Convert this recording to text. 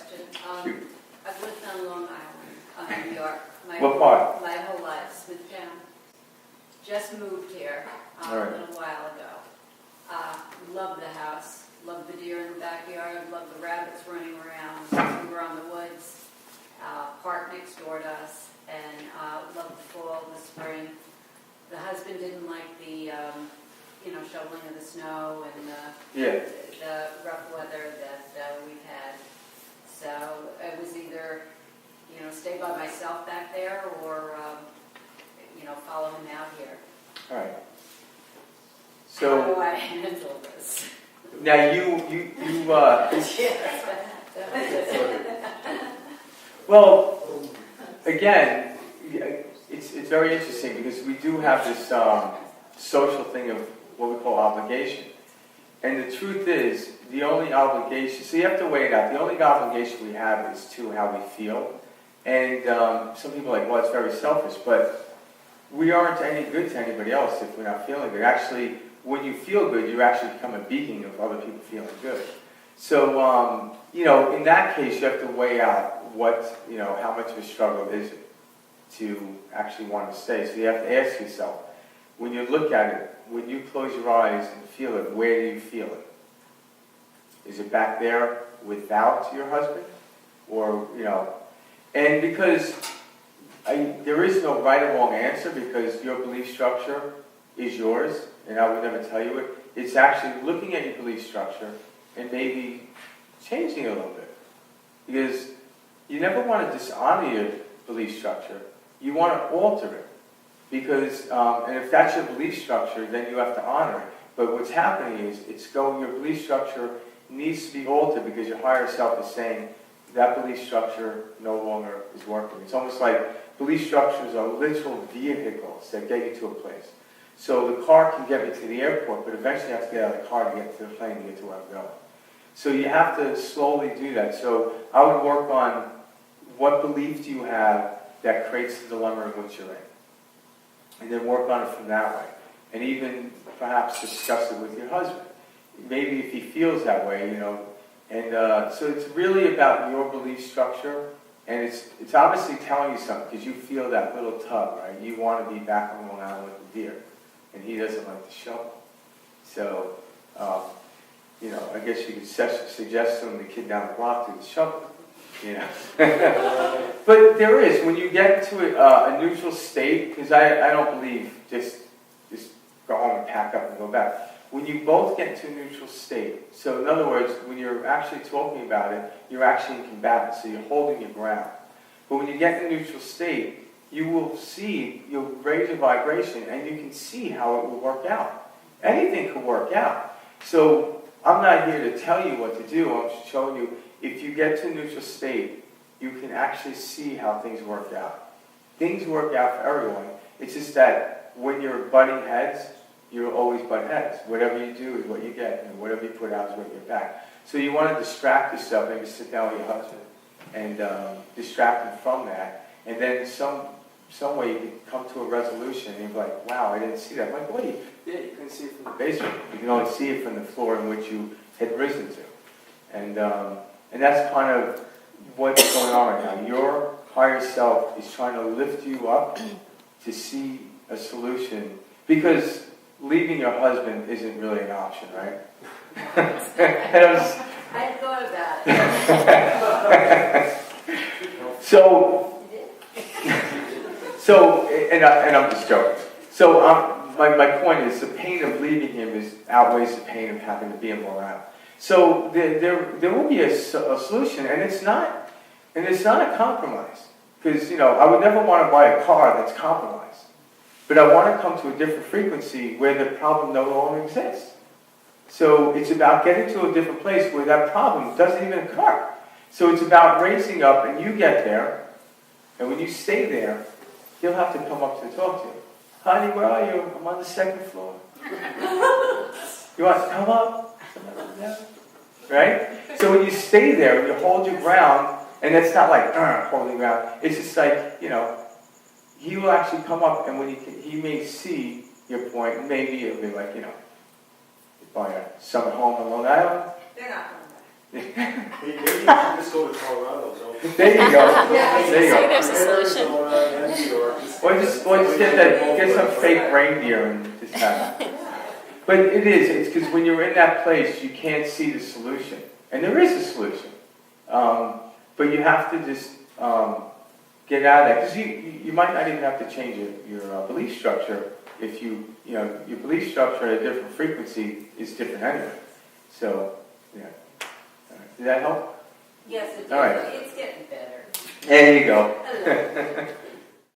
question. Shoot. I've lived on Long Island, New York. What part? My whole life, Smithtown. Just moved here All right. a little while ago. Love the house, love the deer in the backyard, love the rabbits running around. We were on the woods, park next door to us, and loved the fall, the spring. The husband didn't like the, shoveling of the snow and the rough weather that we've had. So it was either, stay by myself back there or, follow him out here. All right. How do So I handle this? now you well, again, it's very interesting because we do have this social thing of what we call obligation. And the truth is, the only obligation, so you have to weigh it out, the only obligation we have is to how we feel. And some people are like, well, it's very selfish, but we aren't any good to anybody else if we're not feeling good. Actually, when you feel good, you actually become a beacon of other people feeling good. So, in that case, you have to weigh out how much of a struggle is it to actually want to stay. So you have to ask yourself, when you look at it, when you close your eyes and feel it, where do you feel it? Is it back there without your husband? Or, and because there is no right or wrong answer because your belief structure is yours, and I would never tell you it. It's actually looking at your belief structure and maybe changing it a little bit. Because you never want to dishonor your belief structure. You want to alter it. Because, and if that's your belief structure, then you have to honor it. But what's happening is, your belief structure needs to be altered because your higher self is saying that belief structure no longer is working. It's almost like belief structures are literal vehicles that get you to a place. So the car can get me to the airport, but eventually I have to get out of the car to get to the plane to get to where I'm going. So you have to slowly do that. So I would work on what belief do you have that creates the dilemma in which you're in. And then work on it from that way. And even perhaps discuss it with your husband. Maybe if he feels that way, And so it's really about your belief structure. And it's obviously telling you something because you feel that little tug, right? You want to be back on Long Island with the deer. And he doesn't like to shovel. So, I guess you could suggest to him the kid down the block do the shovel. But there is, when you get into a neutral state, because I don't believe just go home and pack up and go back. When you both get into a neutral state, so in other words, when you're actually talking about it, you're actually in combatant, so you're holding your ground. But when you get in a neutral state, you'll raise your vibration and you can see how it will work out. Anything can work out. So I'm not here to tell you what to do, I'm showing you, if you get to a neutral state, you can actually see how things work out. Things work out for everyone. It's just that when you're butting heads, you'll always butt heads. Whatever you do is what you get, and whatever you put out is what you get back. So you want to distract yourself, maybe sit down with your husband, and distract him from that. And then some way you can come to a resolution, and you're like, wow, I didn't see that. I'm like, wait, yeah, you couldn't see it from the basement. You can only see it from the floor in which you had risen to. And that's kind of what's going on right now. Your higher self is trying to lift you up to see a solution. Because leaving your husband isn't really an option, right? I had thought about it. So, and I'm just joking. So my point is, the pain of leaving him outweighs the pain of having to be in Long Island. So there will be a solution, and it's not a compromise. Because I would never want to buy a car that's compromised. But I want to come to a different frequency where the problem no longer exists. So it's about getting to a different place where that problem doesn't even occur. So it's about raising up, and you get there, and when you stay there, he'll have to come up to talk to you. Honey, where are you? I'm on the second floor. You want to come up? Right? So when you stay there, you hold your ground, and it's not like holding ground. It's just like, he will actually come up, and when he may see your point, and maybe it'll be like, buy a summer home on Long Island. They're not coming back. Maybe you should just go go to Colorado, so. There you go. Yeah. There you See, go. there's a solution. Or just get some fake reindeer and just have it. But it's because when you're in that place, you can't see the solution. And there is a solution. But you have to just get out of that. Because you might not even have to change your belief structure if your belief structure at a different frequency is different anyway. So, yeah. Did that help? Yes, it All right. is. It's getting better. There you go. Hello.